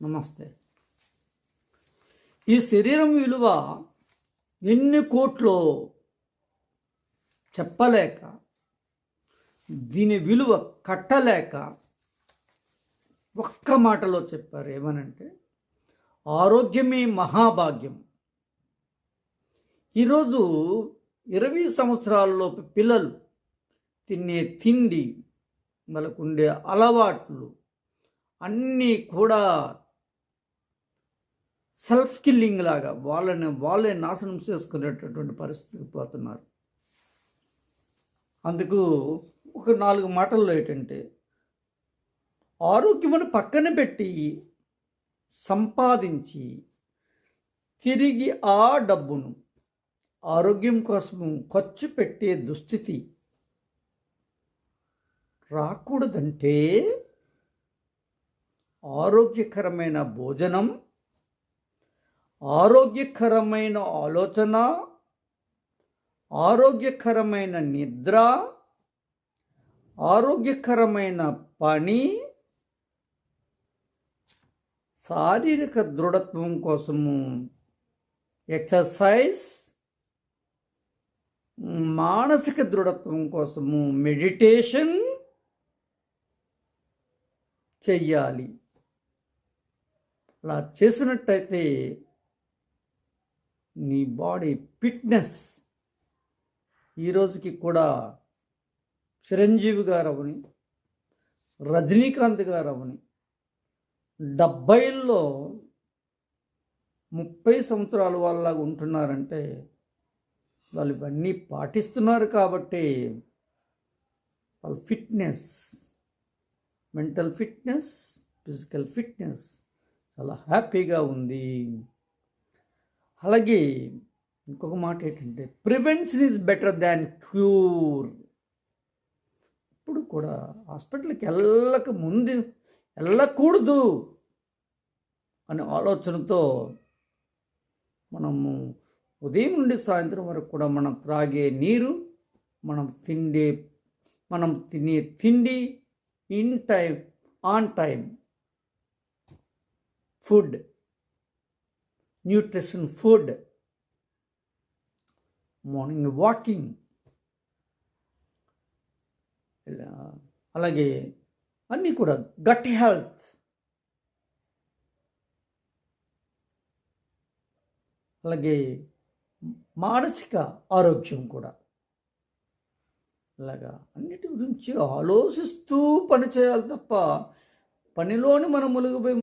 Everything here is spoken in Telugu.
నమస్తే. ఈ శరీరం విలువ ఎన్ని కోట్లో చెప్పలేక, దీని విలువ కట్టలేక ఒక్క మాటలో చెప్పారు. ఏమనంటే, ఆరోగ్యమే మహాభాగ్యం. ఈరోజు 20 సంవత్సరాలలోపు పిల్లలు తినే తిండి, వాళ్ళకుండే అలవాట్లు అన్నీ కూడా సెల్ఫ్ కిల్లింగ్ లాగా వాళ్ళే నాశనం చేసుకునేటటువంటి పరిస్థితికి పోతున్నారు. అందుకు ఒక 4 మాటల్లో ఏంటంటే, ఆరోగ్యమును పక్కన పెట్టి సంపాదించి తిరిగి ఆ డబ్బును ఆరోగ్యం కోసం ఖర్చు పెట్టే దుస్థితి రాకూడదంటే ఆరోగ్యకరమైన భోజనం, ఆరోగ్యకరమైన ఆలోచన, ఆరోగ్యకరమైన నిద్ర, ఆరోగ్యకరమైన పని, శారీరక దృఢత్వం కోసము ఎక్సర్సైజ్, మానసిక దృఢత్వం కోసము మెడిటేషన్ చెయ్యాలి. అలా చేసినట్టయితే నీ బాడీ ఫిట్నెస్ ఈరోజుకి కూడా చిరంజీవి గారు అవని, రజనీకాంత్ గారు అవని 70లో 30 సంవత్సరాల వాళ్ళలాగా ఉంటున్నారంటే వాళ్ళు ఇవన్నీ పాటిస్తున్నారు. కాబట్టి వాళ్ళ fitness, mental fitness, physical fitness చాలా హ్యాపీగా ఉంది. అలాగే ఇంకొక మాట ఏంటంటే, prevention is better than cure. ఇప్పుడు కూడా హాస్పిటల్కి వెళ్ళకూడదు అనే ఆలోచనతో మనము ఉదయం నుండి సాయంత్రం వరకు కూడా మనం త్రాగే నీరు, మనం తినే తిండి, in time, on time food, nutrition food, morning walking, అలాగే అన్నీ కూడా గట్ హెల్త్, అలాగే మానసిక ఆరోగ్యం కూడా, అలాగా అన్నిటి గురించి ఆలోచిస్తూ పని చేయాలి తప్ప పనిలోని మనం మునిగిపోయి